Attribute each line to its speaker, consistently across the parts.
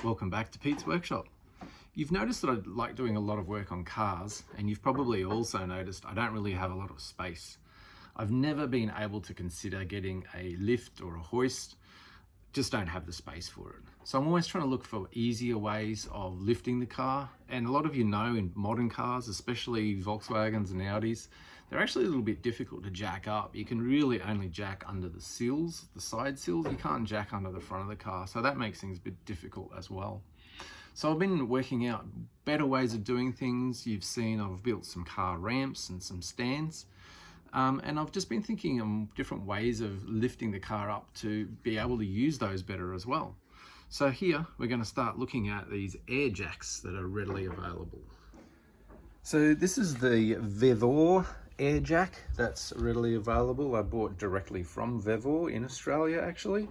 Speaker 1: Welcome back to Pete's Workshop. You've noticed that I like doing a lot of work on cars, and you've probably also noticed I don't really have a lot of space. I've never been able to consider getting a lift or a hoist, just don't have the space for it. So I'm always trying to look for easier ways of lifting the car, and a lot of you know in modern cars, especially Volkswagens and Audis, they're actually a little bit difficult to jack up. You can really only jack under the sills, the side sills. You can't jack under the front of the car, so that makes things a bit difficult as well. So I've been working out better ways of doing things. You've seen I've built some car ramps and some stands. And I've just been thinking of different ways of lifting the car up to be able to use those better as well. So here we're going to start looking at these air jacks that are readily available. So this is the Vevor air jack that's readily available. I bought directly from Vevor in Australia actually.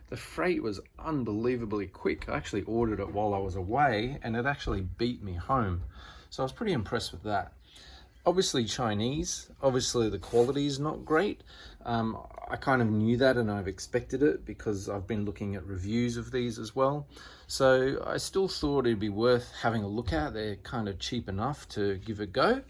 Speaker 1: The freight was unbelievably quick. I actually ordered it while I was away and it actually beat me home. So I was pretty impressed with that. Obviously Chinese, obviously the quality is not great. I kind of knew that and I've expected it because I've been looking at reviews of these as well. So I still thought it'd be worth having a look at. They're kind of cheap enough to give a go.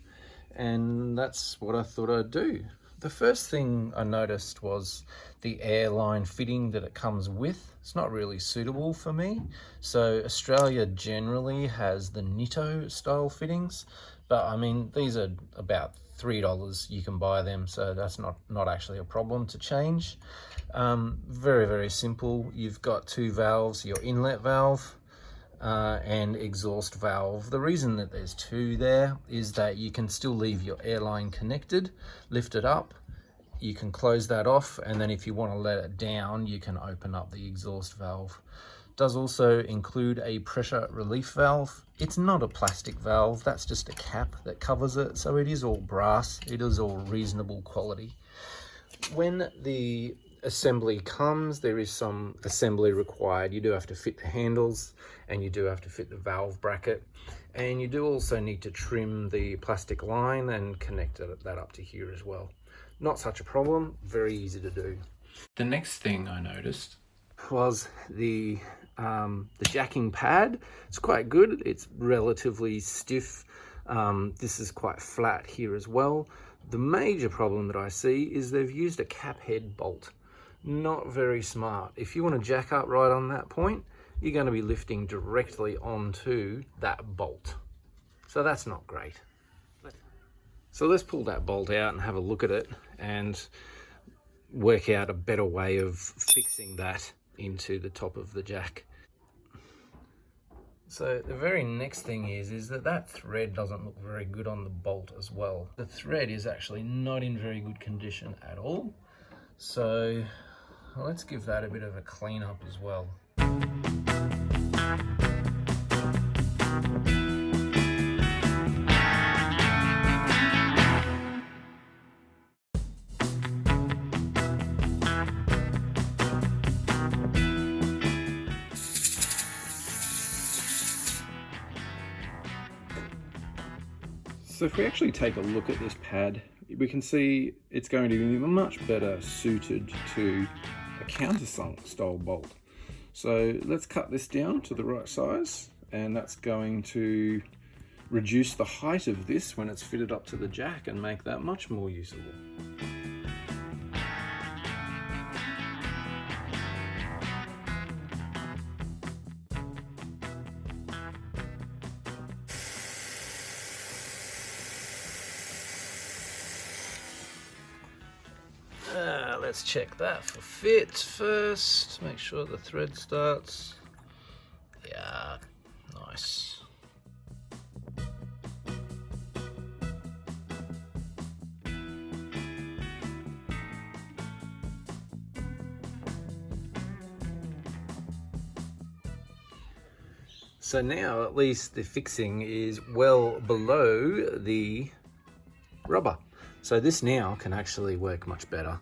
Speaker 1: And that's what I thought I'd do. The first thing I noticed was the airline fitting that it comes with. It's not really suitable for me. So Australia generally has the Nitto style fittings, but I mean, these are about $3 you can buy them, so that's not actually a problem to change. Very, very simple. You've got two valves, your inlet valve and exhaust valve. The reason that there's two there is that you can still leave your airline connected, lift it up, you can close that off, and then if you want to let it down, you can open up the exhaust valve. It does also include a pressure relief valve. It's not a plastic valve, that's just a cap that covers it, so it is all brass, it is all reasonable quality. When the assembly comes, there is some assembly required. You do have to fit the handles and you do have to fit the valve bracket, and you do also need to trim the plastic line and connect that up to here as well. Not such a problem, very easy to do. The next thing I noticed was the jacking pad. It's quite good, it's relatively stiff. This is quite flat here as well. The major problem that I see is they've used a cap head bolt. Not very smart. If you want to jack up right on that point, you're going to be lifting directly onto that bolt. So that's not great. So let's pull that bolt out and have a look at it and work out a better way of fixing that into the top of the jack. So the very next thing is that thread doesn't look very good on the bolt as well. The thread is actually not in very good condition at all. So let's give that a bit of a clean up as well. So if we actually take a look at this pad, we can see it's going to be much better suited to a countersunk style bolt. So let's cut this down to the right size, and that's going to reduce the height of this when it's fitted up to the jack and make that much more usable. Let's check that for fit first. Make sure the thread starts. Yeah, nice. So now at least the fixing is well below the rubber. So this now can actually work much better.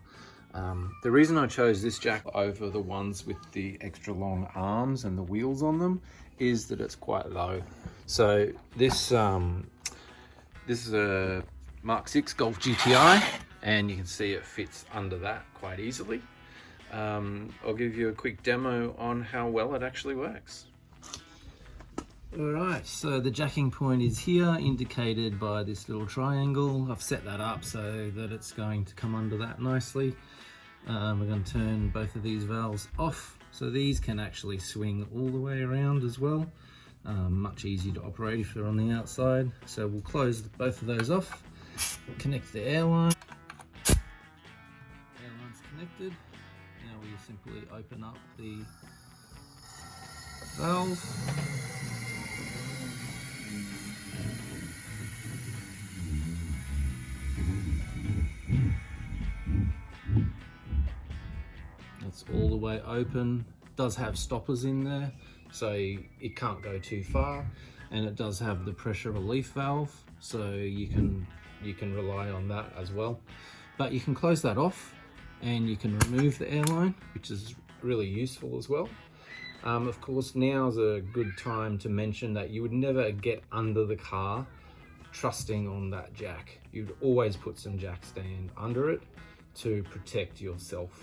Speaker 1: The reason I chose this jack over the ones with the extra long arms and the wheels on them is that it's quite low. So this is a Mark 6 Golf GTI, and you can see it fits under that quite easily. I'll give you a quick demo on how well it actually works. Alright, so the jacking point is here, indicated by this little triangle. I've set that up so that it's going to come under that nicely. We're going to turn both of these valves off, so these can actually swing all the way around as well. Much easier to operate if they're on the outside. So we'll close both of those off, connect the airline. Airline's connected. Now we simply open up the valve. It's all the way open. It does have stoppers in there, so it can't go too far, and it does have the pressure relief valve, so you can rely on that as well. But you can close that off and you can remove the airline, which is really useful as well. Of course, now's a good time to mention that you would never get under the car trusting on that jack. You'd always put some jack stand under it to protect yourself.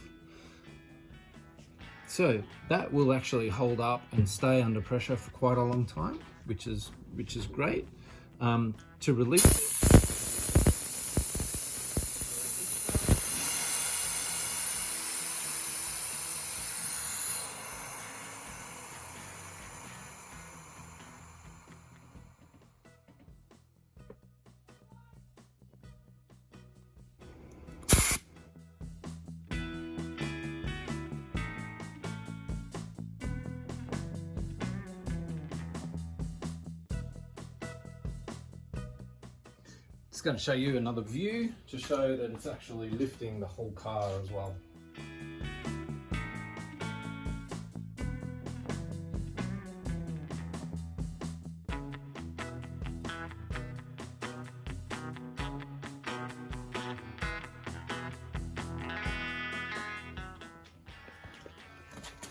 Speaker 1: So that will actually hold up and stay under pressure for quite a long time, which is great. To release It's going to show you another view to show that it's actually lifting the whole car as well.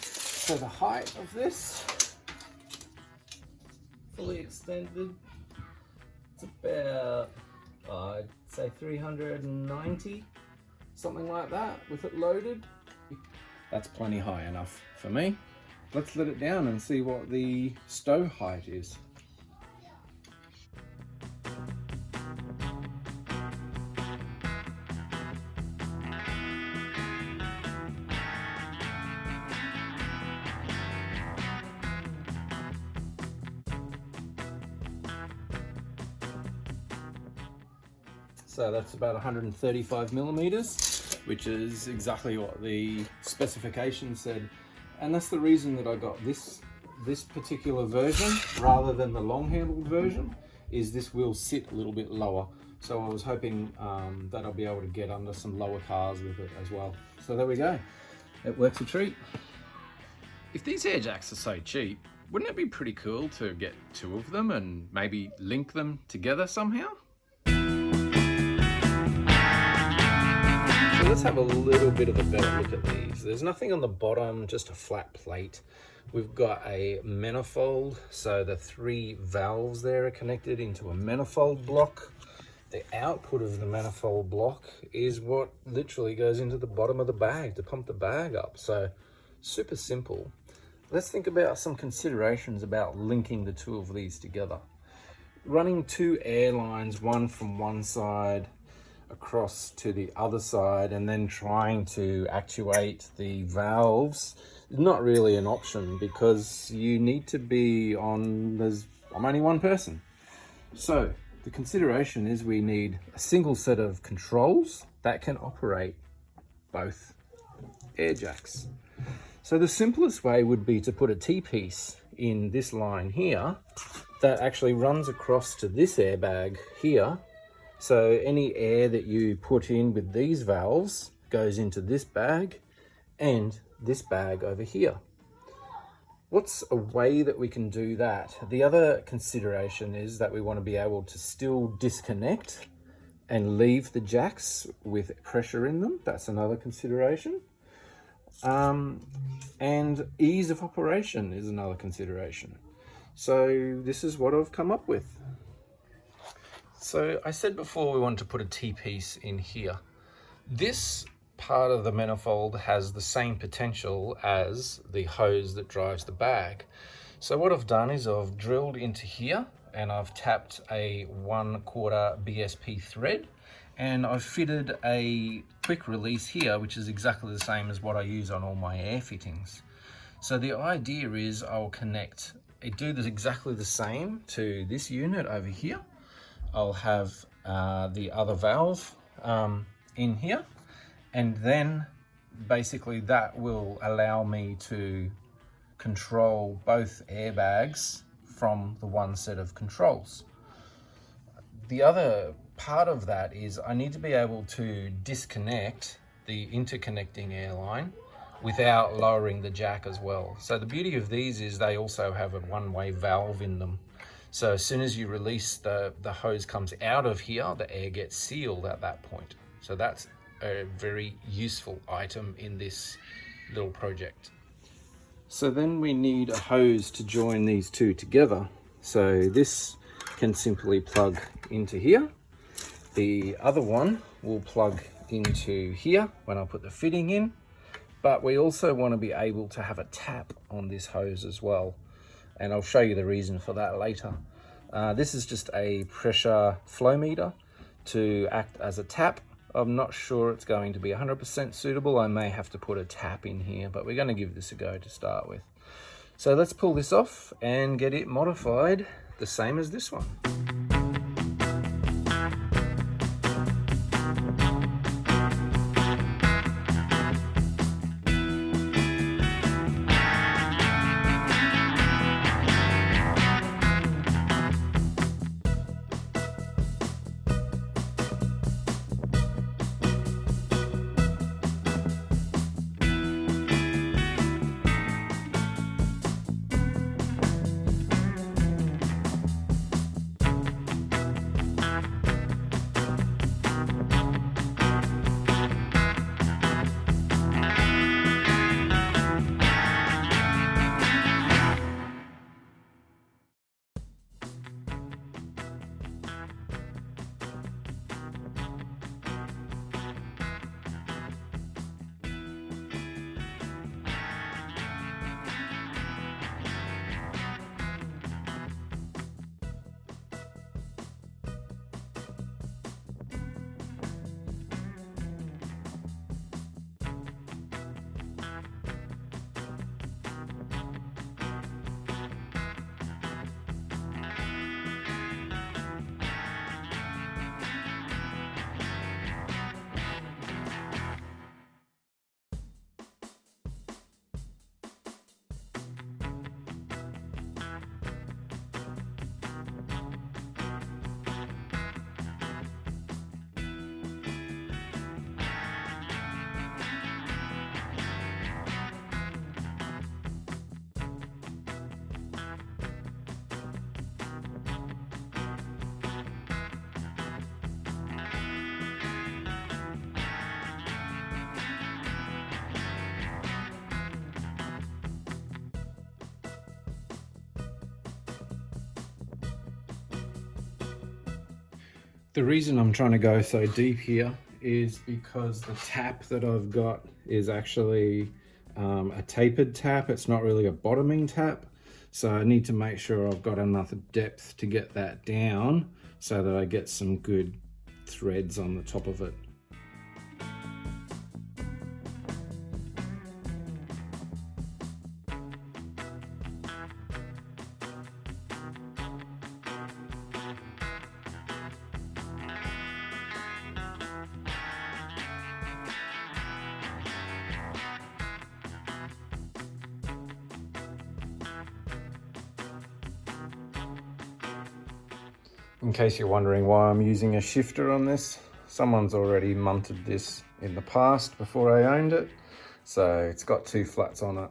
Speaker 1: So the height of this, fully extended, it's about I'd say 390, something like that, with it loaded. That's plenty high enough for me. Let's let it down and see what the stow height is. So that's about 135 millimeters, which is exactly what the specification said. And that's the reason that I got this particular version rather than the long-handled version, is this will sit a little bit lower. So I was hoping that I'll be able to get under some lower cars with it as well. So there we go. It works a treat. If these air jacks are so cheap, wouldn't it be pretty cool to get two of them and maybe link them together somehow? Let's have a little bit of a better look at these. There's nothing on the bottom, just a flat plate. We've got a manifold, so the three valves there are connected into a manifold block. The output of the manifold block is what literally goes into the bottom of the bag to pump the bag up. So super simple. Let's think about some considerations about linking the two of these together. Running two air lines, one from one side across to the other side, and then trying to actuate the valves is not really an option, because you need to be on, I'm only one person. So the consideration is we need a single set of controls that can operate both air jacks. So the simplest way would be to put a T-piece in this line here that actually runs across to this airbag here. So any air that you put in with these valves goes into this bag and this bag over here. What's a way that we can do that? The other consideration is that we want to be able to still disconnect and leave the jacks with pressure in them. That's another consideration. And ease of operation is another consideration. So this is what I've come up with. So I said before we wanted to put a T-piece in here. This part of the manifold has the same potential as the hose that drives the bag. So what I've done is I've drilled into here and I've tapped a 1/4 BSP thread, and I've fitted a quick release here, which is exactly the same as what I use on all my air fittings. So the idea is I'll connect, do this exactly the same to this unit over here. I'll have the other valve in here, and then basically that will allow me to control both airbags from the one set of controls. The other part of that is I need to be able to disconnect the interconnecting airline without lowering the jack as well. So the beauty of these is they also have a one-way valve in them. So as soon as you release the hose comes out of here, the air gets sealed at that point. So that's a very useful item in this little project. So then we need a hose to join these two together. So this can simply plug into here. The other one will plug into here when I put the fitting in, but we also want to be able to have a tap on this hose as well. And I'll show you the reason for that later. This is just a pressure flow meter to act as a tap. I'm not sure it's going to be 100% suitable. I may have to put a tap in here, but we're going to give this a go to start with. So let's pull this off and get it modified the same as this one. The reason I'm trying to go so deep here is because the tap that I've got is actually a tapered tap. It's not really a bottoming tap. So I need to make sure I've got enough depth to get that down so that I get some good threads on the top of it. In case you're wondering why I'm using a shifter on this, someone's already munted this in the past before I owned it. So it's got two flats on it.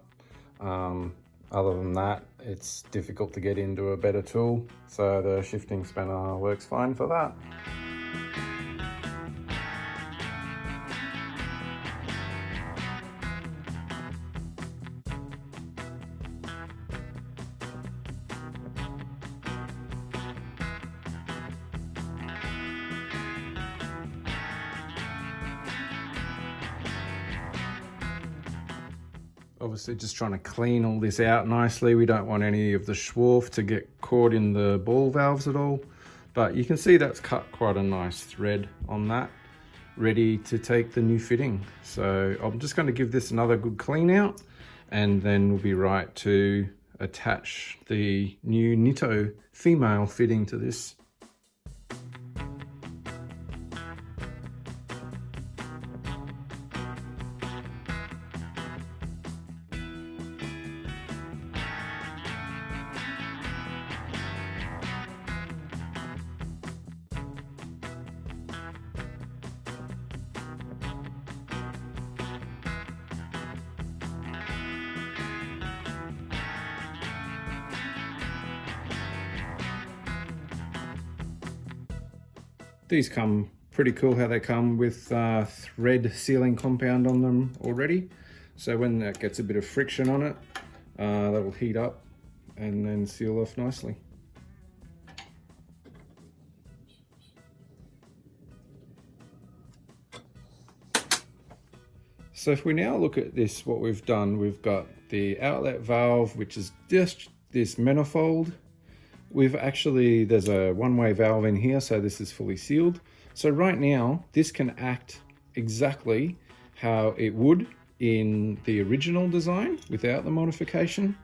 Speaker 1: Other than that, it's difficult to get into a better tool. So the shifting spanner works fine for that. Obviously just trying to clean all this out nicely. We don't want any of the swarf to get caught in the ball valves at all. But you can see that's cut quite a nice thread on that, ready to take the new fitting. So I'm just going to give this another good clean out, and then we'll be right to attach the new Nitto female fitting to this. These come pretty cool how they come with thread sealing compound on them already. So when that gets a bit of friction on it, that'll heat up and then seal off nicely. So if we now look at this, what we've done, we've got the outlet valve, which is just this manifold. There's a one-way valve in here, so this is fully sealed. So right now, this can act exactly how it would in the original design without the modification.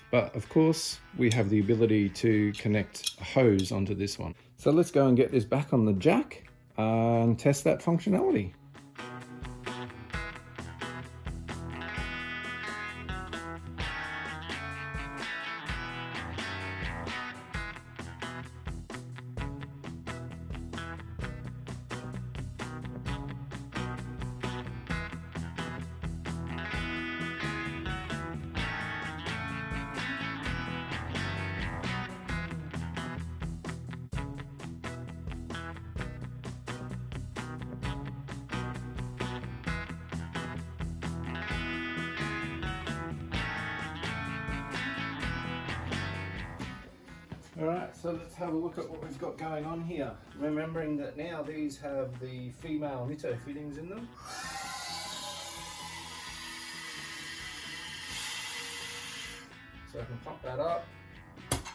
Speaker 1: But of course, we have the ability to connect a hose onto this one. So let's go and get this back on the jack and test that functionality. Alright, so let's have a look at what we've got going on here. Remembering that now these have the female Nitto fittings in them. So I can pop that up,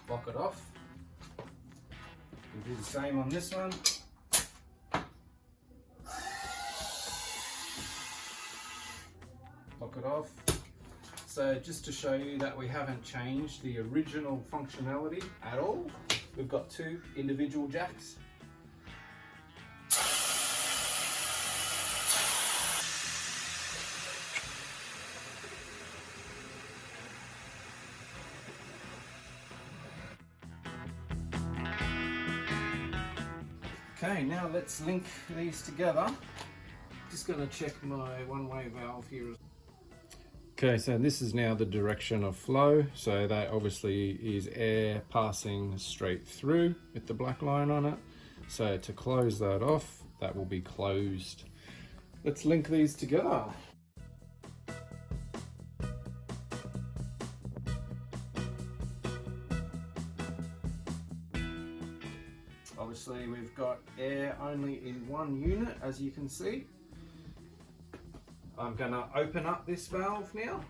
Speaker 1: lock it off. We'll do the same on this one. Lock it off. So just to show you that we haven't changed the original functionality at all, we've got two individual jacks. Okay, now let's link these together. Just going to check my one-way valve here. Okay, so this is now the direction of flow. So that obviously is air passing straight through with the black line on it. So to close that off, that will be closed. Let's link these together. Obviously we've got air only in one unit, as you can see. I'm going to open up this valve now,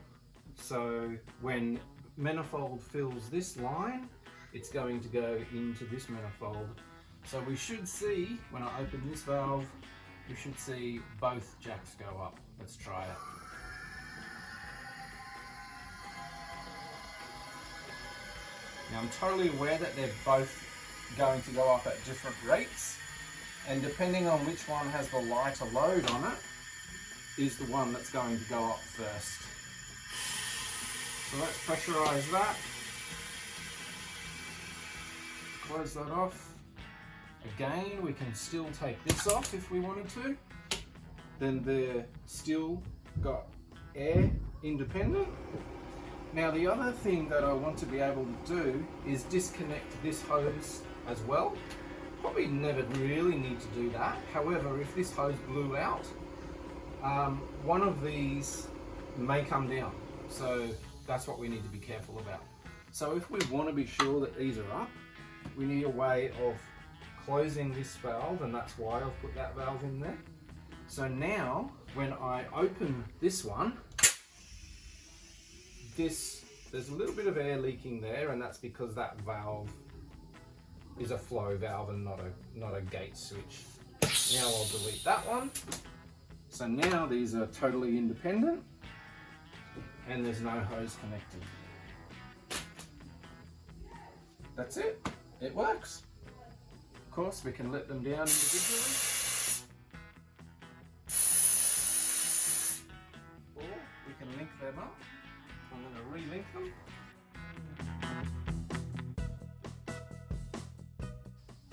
Speaker 1: so when manifold fills this line, it's going to go into this manifold. So we should see, when I open this valve, we should see both jacks go up. Let's try it. Now I'm totally aware that they're both going to go up at different rates, and depending on which one has the lighter load on it, is the one that's going to go up first. So let's pressurize that. Close that off. Again, we can still take this off if we wanted to. Then they're still got air independent. Now the other thing that I want to be able to do is disconnect this hose as well. Probably never really need to do that. However, if this hose blew out, one of these may come down, so that's what we need to be careful about. So if we want to be sure that these are up, we need a way of closing this valve, and that's why I've put that valve in there. So now when I open this one, there's a little bit of air leaking there, and that's because that valve is a flow valve and not a gate switch. Now I'll delete that one. So now these are totally independent and there's no hose connected. That's it. It works. Of course, we can let them down individually, or we can link them up. I'm going to re-link them.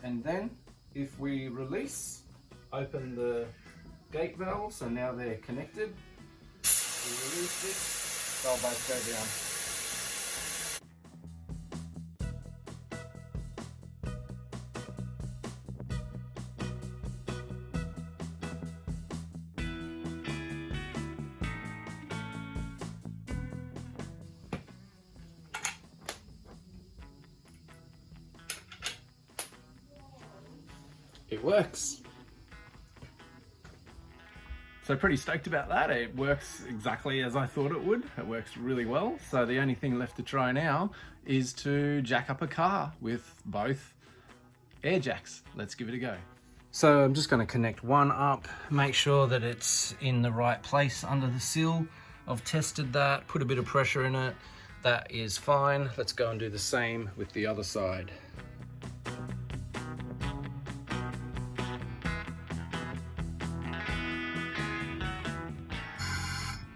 Speaker 1: And then if we release, open the gate valve, so now they're connected. We release it, they'll both go down. It works. So pretty stoked about that. It works exactly as I thought it would. It works really well. So the only thing left to try now is to jack up a car with both air jacks. Let's give it a go. So I'm just going to connect one up, make sure that it's in the right place under the sill. I've tested that, put a bit of pressure in it. That is fine. Let's go and do the same with the other side.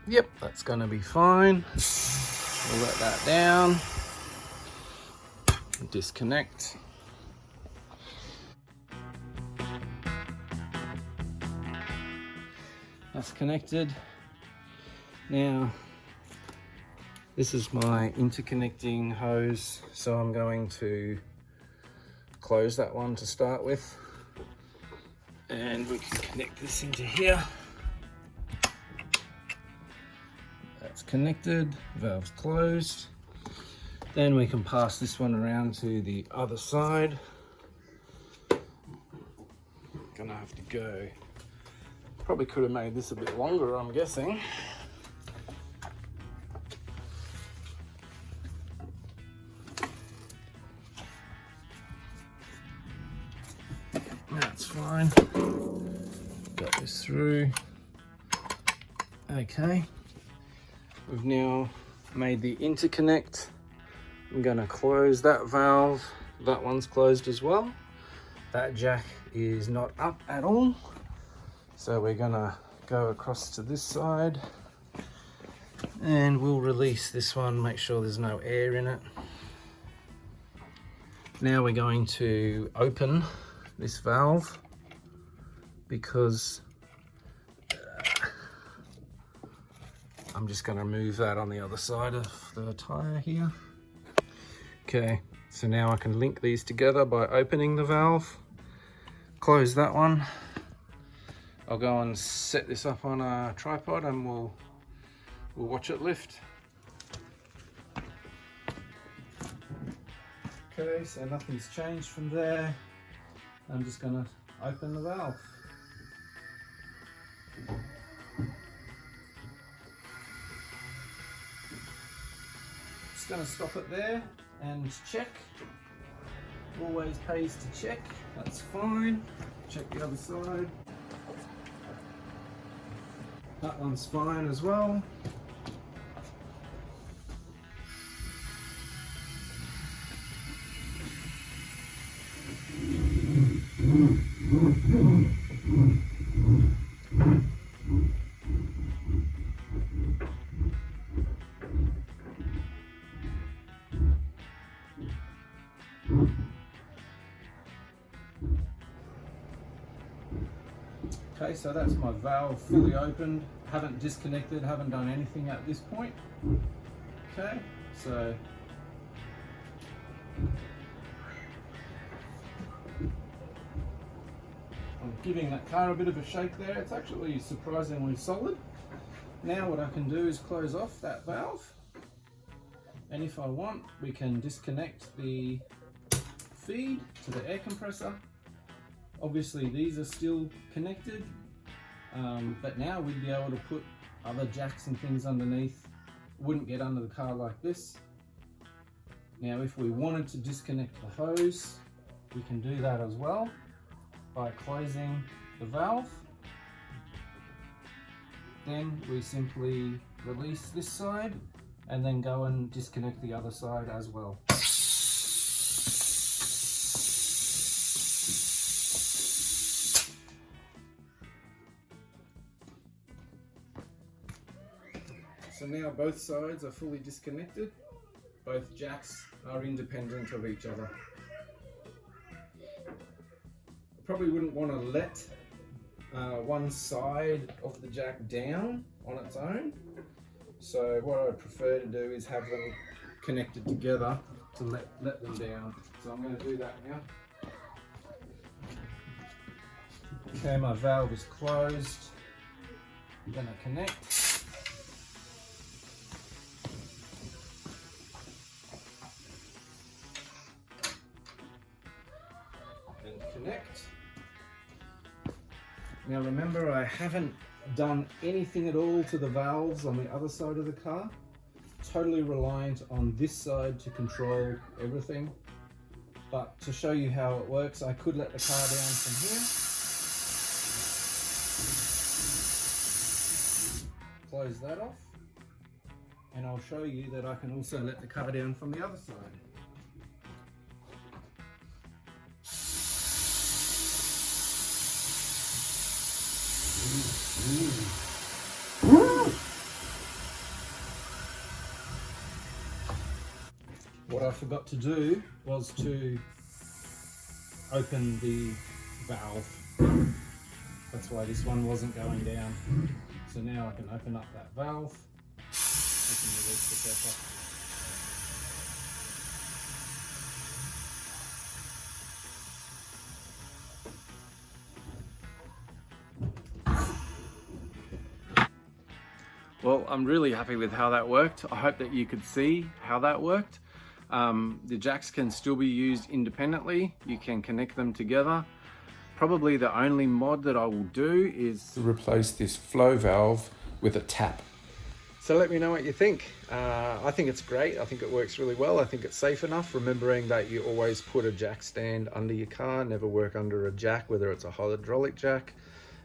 Speaker 1: Yep, that's going to be fine. We'll let that down. Disconnect. That's connected. Now, this is my interconnecting hose, so I'm going to close that one to start with. And we can connect this into here. That's connected, valve's closed. Then we can pass this one around to the other side. Gonna have to go. Probably could have made this a bit longer, I'm guessing. That's fine. Got this through. Okay. We've now made the interconnect. I'm going to close that valve. That one's closed as well. That jack is not up at all. So we're going to go across to this side and we'll release this one, make sure there's no air in it. Now we're going to open this valve because I'm just going to remove that on the other side of the tyre here. Okay, so now I can link these together by opening the valve. Close that one. I'll go and set this up on a tripod and we'll watch it lift. Okay, so nothing's changed from there. I'm just going to open the valve. Just going to stop it there and check. Always pays to check. That's fine. Check the other side. That one's fine as well. Okay, so that's my valve fully opened. Haven't disconnected, haven't done anything at this point. Okay, so I'm giving that car a bit of a shake there. It's actually surprisingly solid. Now what I can do is close off that valve. And if I want, we can disconnect the feed to the air compressor. Obviously these are still connected, but now we'd be able to put other jacks and things underneath wouldn't get under the car like this. Now if we wanted to disconnect the hose, we can do that as well by closing the valve. Then we simply release this side and then go and disconnect the other side as well. So now both sides are fully disconnected. Both jacks are independent of each other. I probably wouldn't want to let one side of the jack down on its own. So what I prefer to do is have them connected together to let them down. So I'm going to do that now. Okay, my valve is closed. I'm going to connect. Connect. Now remember, I haven't done anything at all to the valves on the other side of the car. Totally reliant on this side to control everything. But to show you how it works, I could let the car down from here. Close that off. And I'll show you that I can also let the car down from the other side. What I forgot to do was to open the valve. That's why this one wasn't going down. So now I can open up that valve. I can release the pressure. Well, I'm really happy with how that worked. I hope that you could see how that worked. The jacks can still be used independently. You can connect them together. Probably the only mod that I will do is
Speaker 2: to replace this flow valve with a tap.
Speaker 1: So let me know what you think. I think it's great. I think it works really well. I think it's safe enough, remembering that you always put a jack stand under your car, never work under a jack, whether it's a hydraulic jack,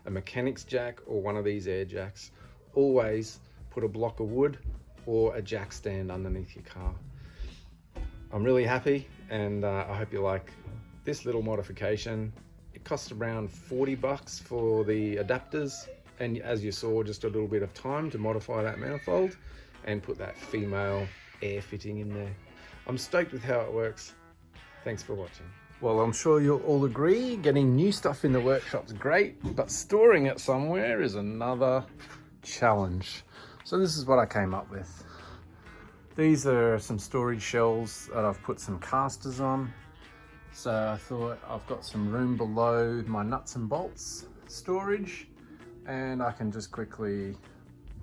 Speaker 1: a mechanic's jack, or one of these air jacks. Always put a block of wood or a jack stand underneath your car. I'm really happy, and I hope you like this little modification. It costs around 40 bucks for the adapters, and as you saw, just a little bit of time to modify that manifold and put that female air fitting in there. I'm stoked with how it works. Thanks for watching. Well, I'm sure you'll all agree, getting new stuff in the workshop's great, but storing it somewhere is another challenge. So this is what I came up with. These are some storage shelves that I've put some casters on. So I thought I've got some room below my nuts and bolts storage, and I can just quickly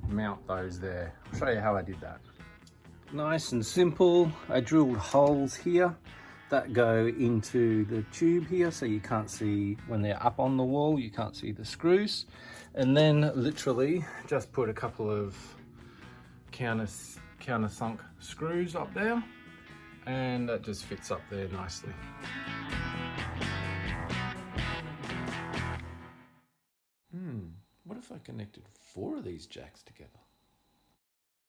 Speaker 1: mount those there. I'll show you how I did that. Nice and simple. I drilled holes here that go into the tube here, so you can't see when they're up on the wall, you can't see the screws. And then literally just put a couple of countersunk screws up there, and that just fits up there nicely.
Speaker 2: What if I connected 4 of these jacks together?